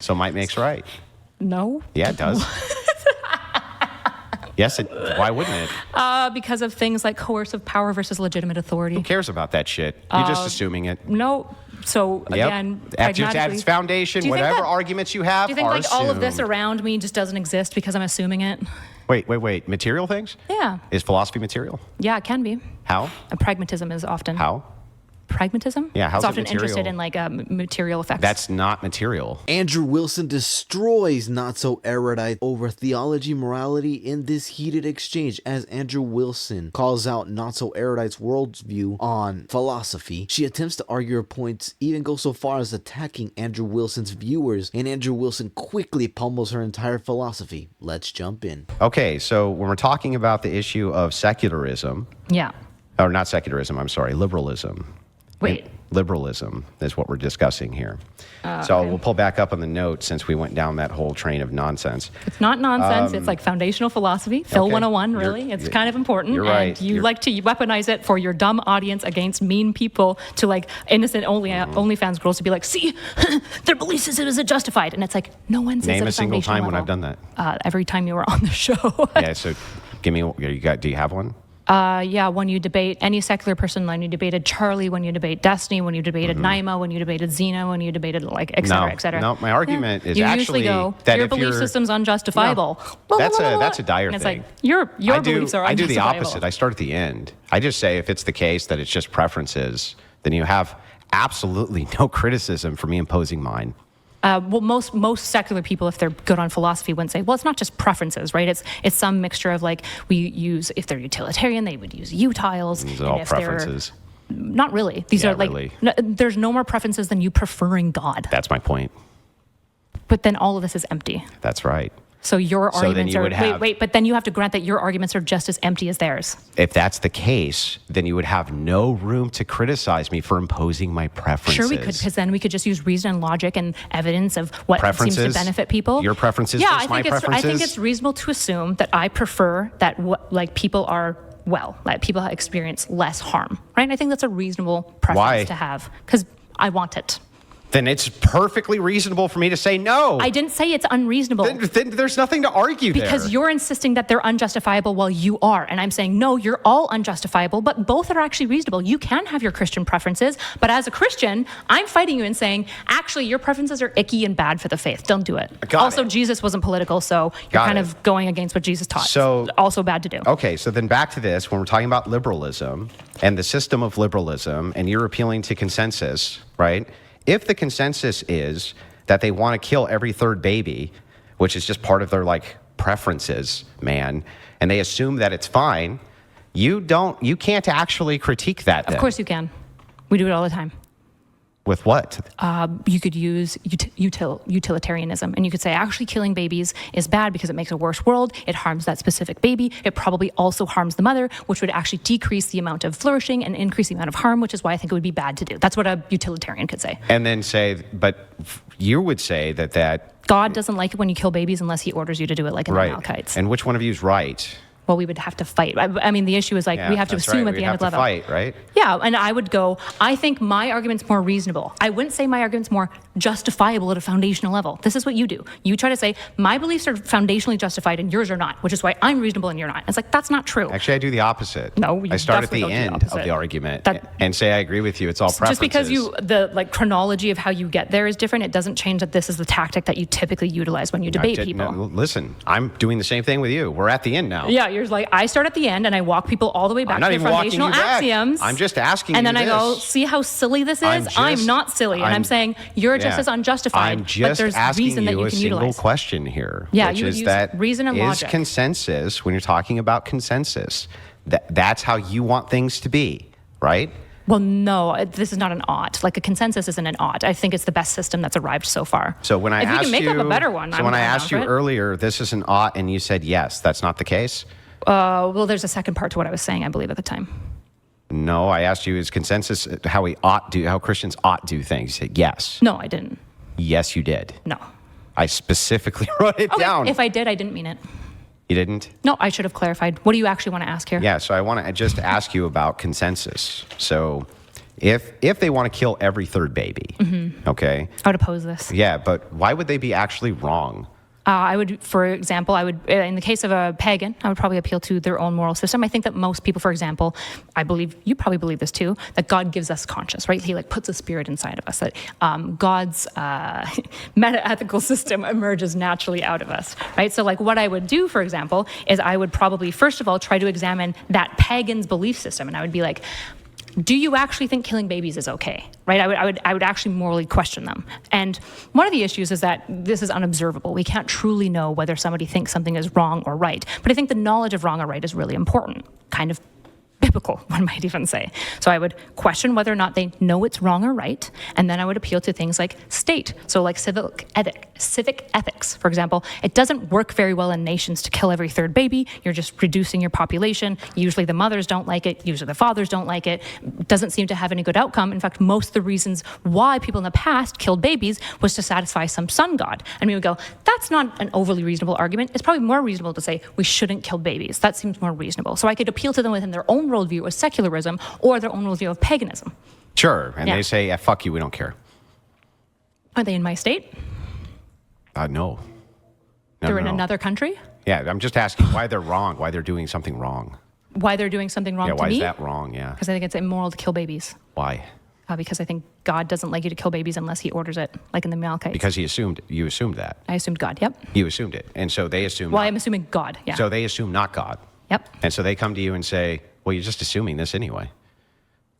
So might makes right. No. Yeah, it does. Yes, why wouldn't it? Because of things like coercive power versus legitimate authority. Who cares about that shit? You're just assuming it. No. So again, After it's at its foundation, whatever arguments you have, do you think like assumed. all of this around me just doesn't exist because I'm assuming it? Wait. Material things? Yeah. Is philosophy material? Yeah, it can be. How? Pragmatism is often. How? Pragmatism? Yeah, how's it's often it material? interested in like material effects. That's not material. Andrew Wilson destroys NotSoErudite over theology morality in this heated exchange. As Andrew Wilson calls out NotSoErudite's worldview on philosophy, she attempts to argue her points, even go so far as attacking Andrew Wilson's viewers, and Andrew Wilson quickly pummels her entire philosophy. Let's jump in. Okay, so when we're talking about the issue of secularism, yeah. or not secularism, I'm sorry, liberalism. Wait. Liberalism is what we're discussing here. So okay. we'll pull back up on the note since we went down that whole train of nonsense. It's not nonsense. It's like foundational philosophy. Phil Okay. 101, really. It's kind of important. You're right. And you like to weaponize it for your dumb audience against mean people to like innocent OnlyFans girls to be like, see, their belief system is justified. And it's like, no one says Name at a single foundational time when level. I've done that. Every time you were on the show. Yeah, so give me, do you have one? Yeah, when you debate any secular person, when you debated Charlie, when you debate Destiny, when you debated Naima, when you debated Xena, when you debated like et cetera, et cetera. No, my argument is you actually usually go, that your if belief you're, system's unjustifiable. No, that's a dire and it's thing. like, your beliefs are unjustifiable. I do the opposite. I start at the end. I just say if it's the case that it's just preferences, then you have absolutely no criticism for me imposing mine. Well, most secular people, if they're good on philosophy, wouldn't say, well, it's not just preferences, right? It's some mixture of like, we use, if they're utilitarian, they would use utiles. These are all preferences. Not really. These are like, really. There's no more preferences than you preferring God. That's my point. But then all of this is empty. That's right. So your So then arguments you are, would have- but then you have to grant that your arguments are just as empty as theirs. If that's the case, then you would have no room to criticize me for imposing my preferences. Sure, we could, because then we could just use reason and logic and evidence of what seems to benefit people. Your preferences yeah, versus my preferences? I think it's reasonable to assume that I prefer that like people are like people experience less harm, right? I think that's a reasonable preference to have because I want it. Then it's perfectly reasonable for me to say no. I didn't say it's unreasonable. Then there's nothing to argue because there. you're insisting that they're unjustifiable while you are. And I'm saying, no, you're all unjustifiable, but both are actually reasonable. You can have your Christian preferences, but as a Christian, I'm fighting you and saying, actually, your preferences are icky and bad for the faith. Don't do it. Also, Jesus wasn't political, so you're kind of going against what Jesus taught. So also bad to do. Okay, so then back to this, when we're talking about liberalism and the system of liberalism, and you're appealing to consensus, right? If the consensus is that they want to kill every third baby, which is just part of their like preferences, man, and they assume that it's fine, you can't actually critique that. Of course you can. We do it all the time. With what? You could use utilitarianism, and you could say actually killing babies is bad because it makes a worse world. It harms that specific baby. It probably also harms the mother, which would actually decrease the amount of flourishing and increase the amount of harm, which is why I think it would be bad to do. That's what a utilitarian could say. And then say, but you would say that God doesn't like it when you kill babies unless he orders you to do it, like in the Amalekites. And which one of you is right? Well, we would have to fight. I mean, the issue is like we have to assume at the end of the level. Fight, right? Yeah, and I would go, I think my argument's more reasonable. I wouldn't say my argument's more justifiable at a foundational level. This is what you do. You try to say, my beliefs are foundationally justified and yours are not, which is why I'm reasonable and you're not. It's like, that's not true. Actually, I do the opposite. No, you I start at definitely the don't end do of the the argument and say, I agree with you. It's all preferences. Just because the chronology of how you get there is different, it doesn't change that this is the tactic that you typically utilize when you debate people. No, listen, I'm doing the same thing with you. We're at the end now. Yeah, you're like, I start at the end and I walk people all the way back to the foundational axioms. I'm just asking you and then this. I go, see how silly this is? I'm not silly. And I'm saying, you're just as unjustified. I'm just asking you a single question here. Yeah, which you is use that reason and logic. Is consensus, when you're talking about consensus, that's how you want things to be, right? Well, no, this is not an ought. Like a consensus isn't an ought. I think it's the best system that's arrived so far. So when I if asked you can make up a better one, so when I asked you earlier, this is an ought, and you said yes, that's not the case? Well, there's a second part to what I was saying, I believe, at the time. No, I asked you, is consensus how Christians ought do things? You said yes. No, I didn't. Yes, you did. No. I specifically wrote it down. If I did, I didn't mean it. You didn't? No, I should have clarified. What do you actually want to ask here? Yeah, so I want to just ask you about consensus. So if they want to kill every third baby, okay? I would oppose this. Yeah, but why would they be actually wrong? I would, for example, in the case of a pagan, I would probably appeal to their own moral system. I think that most people, for example, I believe, you probably believe this too, that God gives us conscience, right? He like puts a spirit inside of us, that God's meta-ethical system emerges naturally out of us, right? So like what I would do, for example, is I would probably, first of all, try to examine that pagan's belief system. And I would be like, do you actually think killing babies is okay? Right? I would actually morally question them. And one of the issues is that this is unobservable. We can't truly know whether somebody thinks something is wrong or right. But I think the knowledge of wrong or right is really important, kind of biblical, one might even say. So I would question whether or not they know it's wrong or right, and then I would appeal to things like state, so like civic ethics, for example. It doesn't work very well in nations to kill every third baby. You're just reducing your population. Usually the mothers don't like it, usually the fathers don't like it. It doesn't seem to have any good outcome. In fact, most of the reasons why people in the past killed babies was to satisfy some sun god. And we would go, that's not an overly reasonable argument. It's probably more reasonable to say we shouldn't kill babies. That seems more reasonable. So I could appeal to them within their own worldview of secularism or their own worldview of paganism. Sure, and they say, yeah, fuck you, we don't care. Are they in my state? No. They're in another country? Yeah, I'm just asking why they're wrong, why they're doing something wrong. Why they're doing something wrong to me? Yeah, why is that wrong, yeah? Because I think it's immoral to kill babies. Why? Because I think God doesn't like you to kill babies unless he orders it, like in the Amalekites. Because you assumed that. I assumed God, yep. You assumed it, and so they assume Well, I'm assuming God, yeah. So they assume not God. Yep. And so they come to you and say, well, you're just assuming this anyway.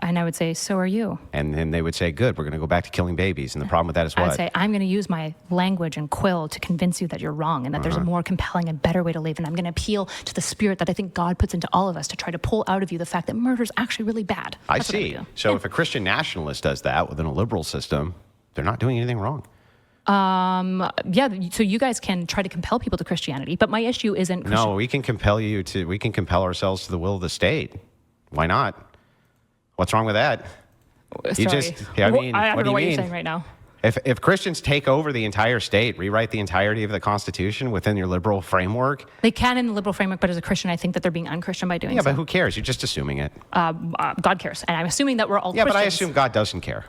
And I would say, so are you. And then they would say, good, we're going to go back to killing babies. And the problem with that is what? I would say, I'm going to use my language and quill to convince you that you're wrong and that there's a more compelling and better way to live. And I'm going to appeal to the spirit that I think God puts into all of us to try to pull out of you the fact that murder is actually really bad. I see. So if a Christian nationalist does that within a liberal system, they're not doing anything wrong. Yeah, so you guys can try to compel people to Christianity, but my issue isn't Christian. No, we can compel ourselves to the will of the state. Why not? What's wrong with that? Sorry. I mean, I don't what do know you what mean? you're saying right now. If Christians take over the entire state, rewrite the entirety of the Constitution within your liberal framework. They can in the liberal framework, but as a Christian, I think that they're being unchristian by doing so. Yeah, but who cares? You're just assuming it. God cares. And I'm assuming that we're all Yeah, Christians. but I assume God doesn't care.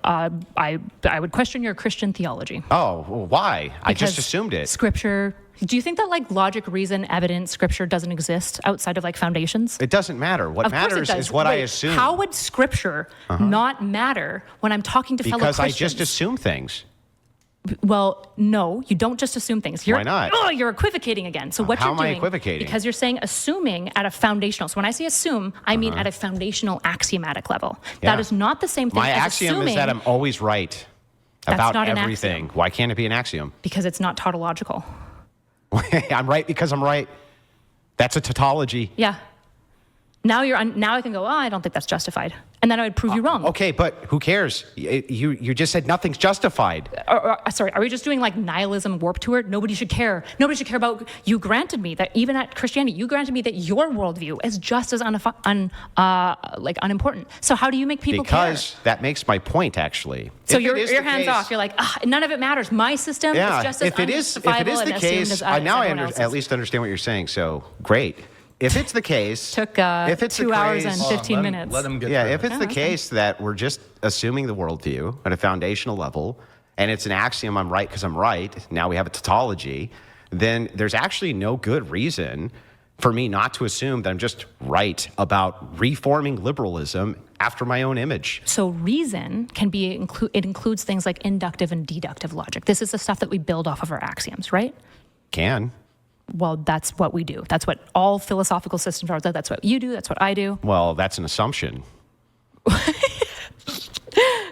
I would question your Christian theology. Oh, well, why? I just Because assumed it. Scripture. Do you think that like logic, reason, evidence, scripture doesn't exist outside of like foundations? It doesn't matter. What Of course it matters does. is what I Wait, assume. How would scripture not matter when I'm talking to fellow Because I Christians? just assume things. Well, no, you don't just assume things. Why not? Oh, you're equivocating again. So what How you're am I doing, equivocating? because you're saying assuming at a foundational. So when I say assume, I mean at a foundational axiomatic level. Yeah. That is not the same thing My as axiom assuming is that I'm always right That's about not an everything. axiom. Why can't it be an axiom? because it's not tautological. I'm right because I'm right. That's a tautology. Yeah. Now now I can go, oh, I don't think that's justified. And then I would prove you wrong. Okay, but who cares? You just said nothing's justified. Sorry, are we just doing like nihilism warp tour? Nobody should care. Nobody should care about, you granted me that even at Christianity, you granted me that your worldview is just as unimportant. So how do you make people care? Because that makes my point, actually. So If it is your the hands case- off. You're like, none of it matters. My system is just as if it is the case, now I at least understand what you're saying. So great. If it's the case, Took if it's 2 the hours case, and 15 minutes. Let him get yeah, through if it. it's the case that we're just assuming the worldview at a foundational level, and it's an axiom, I'm right because I'm right. Now we have a tautology. Then there's actually no good reason for me not to assume that I'm just right about reforming liberalism after my own image. So reason can be, it includes things like inductive and deductive logic. This is the stuff that we build off of our axioms, right? Can. Well, that's what we do. That's what all philosophical systems are. That's what you do. That's what I do. Well, that's an assumption.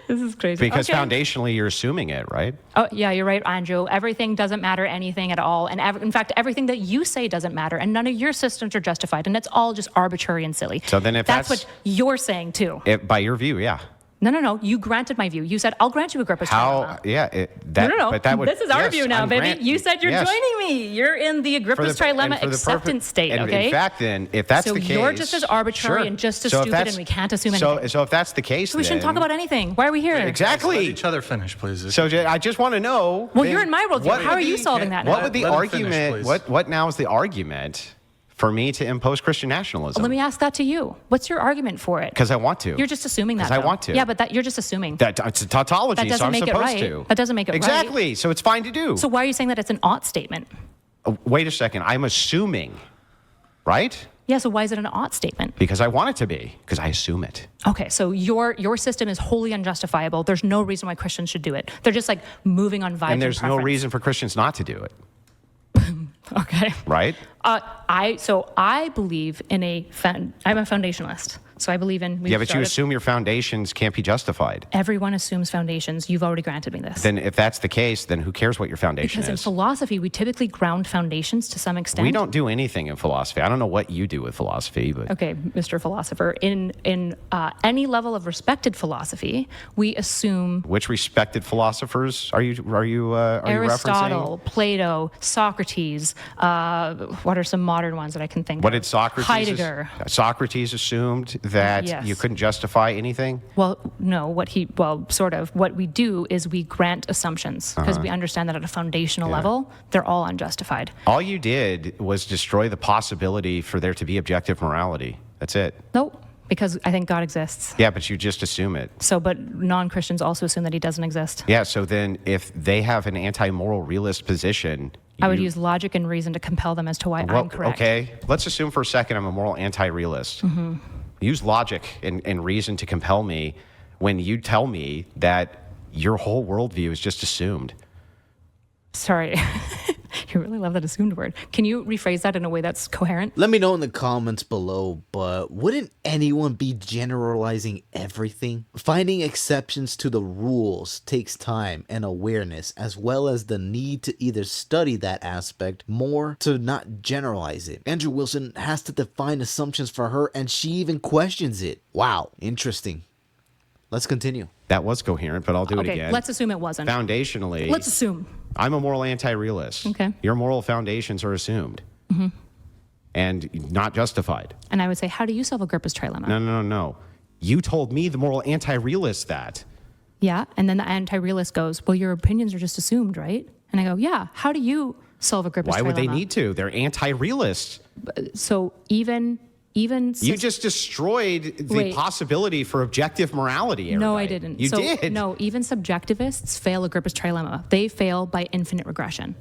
This is crazy. Because Okay. foundationally, you're assuming it, right? Oh, yeah, you're right, Andrew. Everything doesn't matter anything at all. And in fact, everything that you say doesn't matter. And none of your systems are justified. And it's all just arbitrary and silly. So then if that's that's- what you're saying, too. By your view, yeah. No. You granted my view. You said, I'll grant you Agrippa's How? trilemma. Yeah. No. But that would, This is our yes, view now, I'm baby. You said you're yes. joining me. You're in the Agrippa's trilemma acceptance state, and okay? In fact, then, if that's So the case... you're just as arbitrary and just as stupid, and we can't assume anything. So if that's the case, We shouldn't talk about anything. Why are we here? Let Exactly. each other finish, please. So I just want to know... Well, then you're in my worldview. what How would are you the- solving that now? What would the Let him finish, argument... please. what now is the argument for me to impose Christian nationalism. Let me ask that to you. What's your argument for it? Because I want to. You're just assuming that. 'Cause I though. want to. Yeah, but you're just assuming. That it's a tautology, That doesn't so I'm make it supposed right. to. That doesn't make it right. Exactly. So it's fine to do. So why are you saying that it's an ought statement? Wait a second. I'm assuming, right? Yeah, so why is it an ought statement? Because I want it to be. Because I assume it. Okay, so your system is wholly unjustifiable. There's no reason why Christians should do it. They're just like moving on vibes And there's no preference. reason for Christians not to do it, Okay. right? I believe in I'm a foundationalist. So I believe in. Yeah, but you assume your foundations can't be justified. Everyone assumes foundations. You've already granted me this. Then if that's the case, then who cares what your foundation Because in is? philosophy, we typically ground foundations to some extent. We don't do anything in philosophy. I don't know what you do with philosophy, but Okay, Mr. Philosopher. In any level of respected philosophy, we assume which respected philosophers are you Aristotle, referencing? Plato, Socrates. What are some modern ones that I can think What of? did Socrates? Heidegger. Socrates assumed that Yes. you couldn't justify anything. Well, no. Sort of. What we do is we grant assumptions because we understand that at a foundational level, they're all unjustified. All you did was destroy the possibility for there to be objective morality. That's it. Nope. Because I think God exists. Yeah, but you just assume it. So, but non-Christians also assume that he doesn't exist. Yeah, so then if they have an anti-moral realist position, I would use logic and reason to compel them as to why I'm correct. Okay, let's assume for a second I'm a moral anti-realist. Mm-hmm. Use logic and reason to compel me when you tell me that your whole worldview is just assumed. Sorry. You really love that assumed word. Can you rephrase that in a way that's coherent? Let me know in the comments below, but wouldn't anyone be generalizing everything? Finding exceptions to the rules takes time and awareness, as well as the need to either study that aspect more to not generalize it. Andrew Wilson has to define assumptions for her, and she even questions it. Wow, interesting. Let's continue. That was coherent, but I'll do it Okay, again. let's assume it wasn't. Foundationally, Let's assume. I'm a moral anti-realist. Okay. Your moral foundations are assumed and not justified. And I would say, how do you solve Agrippa's trilemma? No. You told me, the moral anti-realist, that. Yeah, and then the anti-realist goes, well, your opinions are just assumed, right? And I go, yeah, how do you solve Agrippa's trilemma? Why would they need to? They're anti-realists. So even You just destroyed the Wait. possibility for objective morality, No, I Erudite. didn't. You So, did. No, even subjectivists fail Agrippa's trilemma. They fail by infinite regression.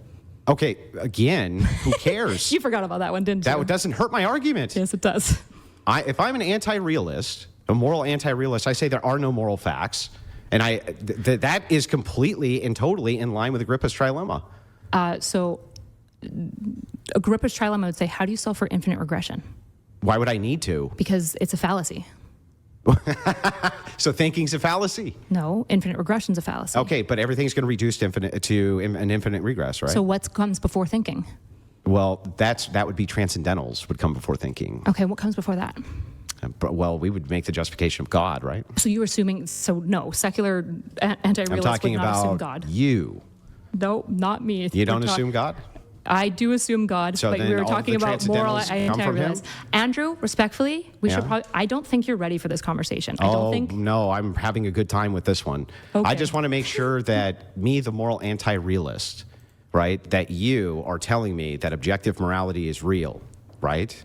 Okay, again, who cares? You forgot about that one, didn't you? That doesn't hurt my argument. Yes, it does. If I'm an anti-realist, a moral anti-realist, I say there are no moral facts, and that is completely and totally in line with Agrippa's trilemma. So Agrippa's trilemma would say, how do you solve for infinite regression? Why would I need to? Because it's a fallacy. So thinking's a fallacy. No, infinite regression's a fallacy. Okay, but everything's going to reduce to an infinite regress, right? So what comes before thinking? Well, that would be transcendentals would come before thinking. Okay, what comes before that? Well, we would make the justification of God, right? So you're assuming, no, secular I'm anti-realists talking would not assume about God. you. No, not me. You don't assume God? I do assume God, So but then we were all talking the about moral transcendentals come from anti-realists. him? Andrew, respectfully, we should Yeah. probably, I don't think you're ready for this conversation. I don't think. No, I'm having a good time with this one. Okay. I just want to make sure that me, the moral anti-realist, right, that you are telling me that objective morality is real, right?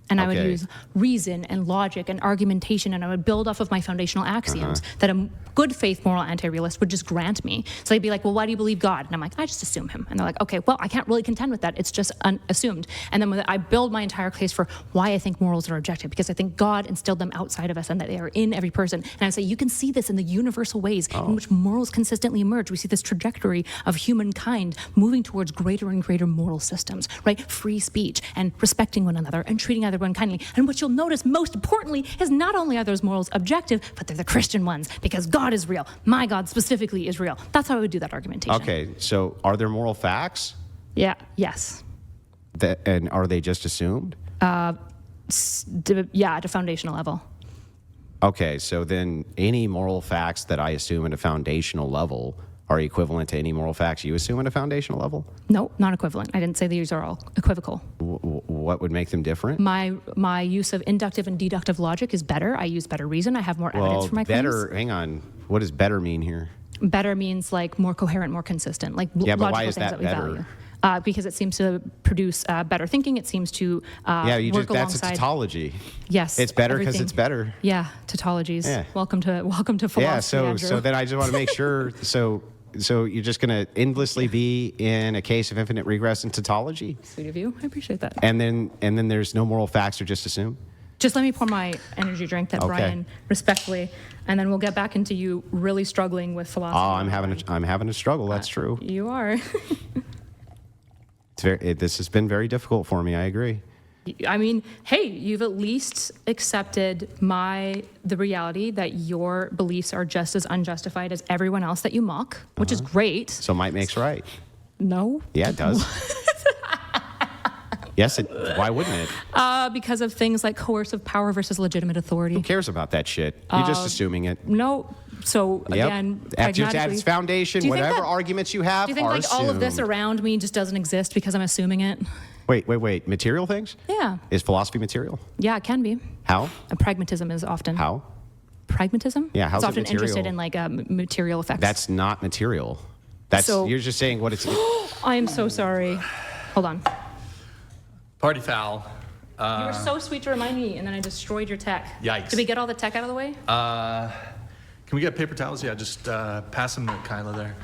And I would Okay. use reason and logic and argumentation, and I would build off of my foundational axioms that a good faith moral anti-realist would just grant me. So they'd be like, well, why do you believe God? And I'm like, I just assume him. And they're like, okay, well, I can't really contend with that. It's just assumed. And then when I build my entire case for why I think morals are objective, because I think God instilled them outside of us and that they are in every person. And I say, you can see this in the universal ways in which morals consistently emerge. We see this trajectory of humankind moving towards greater and greater moral systems, right? Free speech and respecting one another and treating everyone kindly. And what you'll notice most importantly is not only are those morals objective, but they're the Christian ones because God is real. My God specifically is real. That's how I would do that argumentation. Okay, so are there moral facts? Yeah. Yes. And are they just assumed? At a foundational level. Okay, so then any moral facts that I assume at a foundational level are equivalent to any moral facts you assume at a foundational level? No, not equivalent. I didn't say these are all equivocal. What would make them different? My use of inductive and deductive logic is better. I use better reason. I have more evidence for my better, claims. hang on. What does better mean here? Better means like more coherent, more consistent, like Yeah, but logical why is things that we better? value. because it seems to produce better thinking. It seems to work that's a alongside. tautology. Yes, It's better because everything. it's better. Yeah, tautologies. Yeah. Welcome to philosophy. Yeah, so Andrew. then I just want to make sure. So you're just going to endlessly be in a case of infinite regress and tautology, Sweet of you. I appreciate that. and then there's no moral facts, or just assume. Just let me pour my energy drink that Okay. Brian respectfully, and then we'll get back into you really struggling with philosophy. Oh, I'm having a struggle. That's true. You are. This has been very difficult for me. I agree. I mean, hey, you've at least accepted the reality that your beliefs are just as unjustified as everyone else that you mock, which is great. So might makes right. No. Yeah, it does. Yes, why wouldn't it? Because of things like coercive power versus legitimate authority. Who cares about that shit? You're just assuming it. No. So Yep. again, Just at pragmatically, its foundation, do you think whatever that- arguments you have do you think are like all of this assumed. around me just doesn't exist because I'm assuming it? Wait. Material things? Yeah. Is philosophy material? Yeah, it can be. How? And pragmatism is often. How? Pragmatism? Yeah, how's it's it often material? interested in like material effects. That's not material. You're just saying what it's. I am so sorry. Hold on. Party foul. You were so sweet to remind me, and then I destroyed your tech. Yikes. Did we get all the tech out of the way? Can we get paper towels? Yeah, just pass them to Kyla there.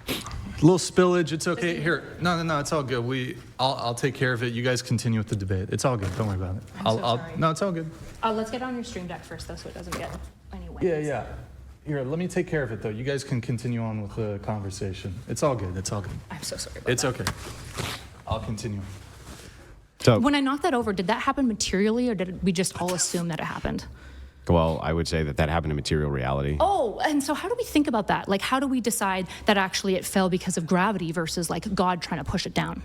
A little spillage. It's okay. Here. No. It's all good. I'll take care of it. You guys continue with the debate. It's all good. Don't worry about it. I'm so sorry. No, it's all good. Let's get on your stream deck first, though, so it doesn't get any wet. Yeah. Here, let me take care of it though. You guys can continue on with the conversation. It's all good. I'm so sorry about It's that. okay. I'll continue. So, When I knocked that over, did that happen materially, or did we just all assume that it happened? well, I would say that happened in material reality. Oh, and so how do we think about that? Like, how do we decide that actually it fell because of gravity versus like God trying to push it down?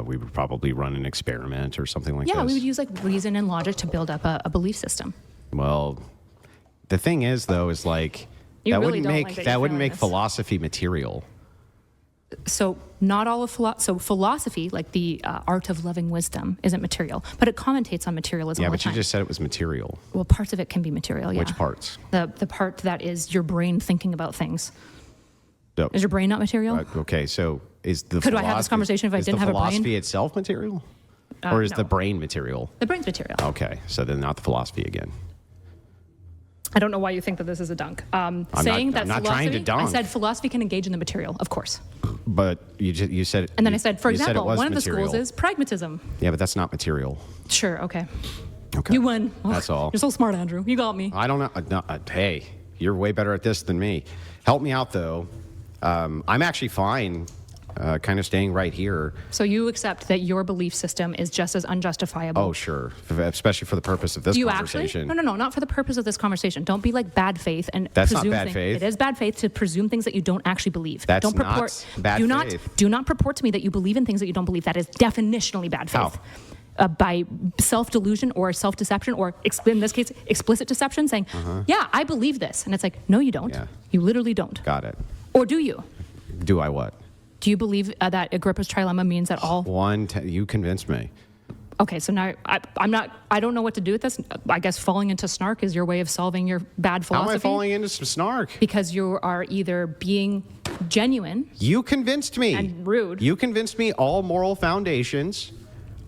We would probably run an experiment or something like Yeah, this. we would use like reason and logic to build up a belief system. Well, the thing is, though, is like You that really wouldn't don't make like that that you're wouldn't feeling make this. philosophy material. So not all of philosophy, like the art of loving wisdom, isn't material, but it commentates on materialism Yeah, all the but you time. just said it was material. Well, parts of it can be material, yeah. Which parts? The part that is your brain thinking about things. So, Is your brain not material? okay, so is the Could I have this conversation if I is didn't the have a brain? philosophy itself material, or is no. the brain material? The brain's material. Okay, so then not the philosophy again. I don't know why you think that this is a dunk. Saying that I'm not philosophy, trying to dunk. I said philosophy can engage in the material, of course. But you said. And then I said, for you said it example, was one of the material. schools is pragmatism. Yeah, but that's not material. Sure, okay. Okay. You win. That's all. You're so smart, Andrew. You got me. I don't know. Hey, you're way better at this than me. Help me out though. I'm actually fine, kind of staying right here. So you accept that your belief system is just as unjustifiable. Oh, sure. Especially for the purpose of this Do you actually? conversation. No, not for the purpose of this conversation. Don't be like bad faith and That's not presume bad things. faith. It is bad faith to presume things that you don't actually believe. That's don't not purport, bad faith. Do not purport to me that you believe in things that you don't believe. That is definitionally bad faith. How? By self-delusion or self-deception, or in this case, explicit deception, saying, yeah, I believe this. And it's like, no, you don't. Yeah. You literally don't. Got it. Or do you? Do I what? Do you believe that Agrippa's trilemma means that all... You convinced me. Okay, so now I don't know what to do with this. I guess falling into snark is your way of solving your bad How philosophy. am I falling into some snark? Because you are either being genuine You convinced me. and rude. You convinced me all moral foundations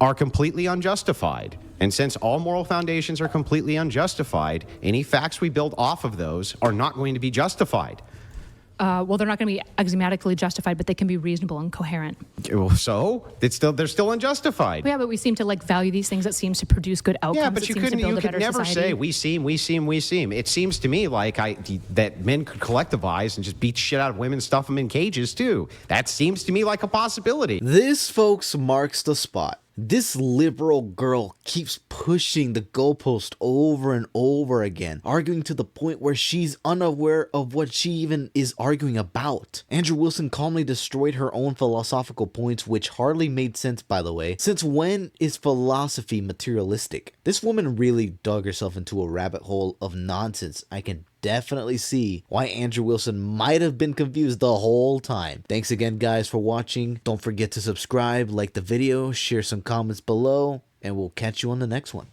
are completely unjustified. And since all moral foundations are completely unjustified, any facts we build off of those are not going to be justified. Well, they're not going to be axiomatically justified, but they can be reasonable and coherent. So they're still unjustified. Yeah, but we seem to like value these things that seems to produce good outcomes. Yeah, but that you seems to build a could better never society. say we seem. It seems to me like that men could collectivize and just beat shit out of women, stuff them in cages too. That seems to me like a possibility. This, folks, marks the spot. This liberal girl keeps pushing the goalpost over and over again, arguing to the point where she's unaware of what she even is arguing about. Andrew Wilson calmly destroyed her own philosophical points, which hardly made sense, by the way. Since when is philosophy materialistic? This woman really dug herself into a rabbit hole of nonsense. I can definitely see why Andrew Wilson might have been confused the whole time. Thanks again, guys, for watching. Don't forget to subscribe, like the video, share some comments below, and we'll catch you on the next one.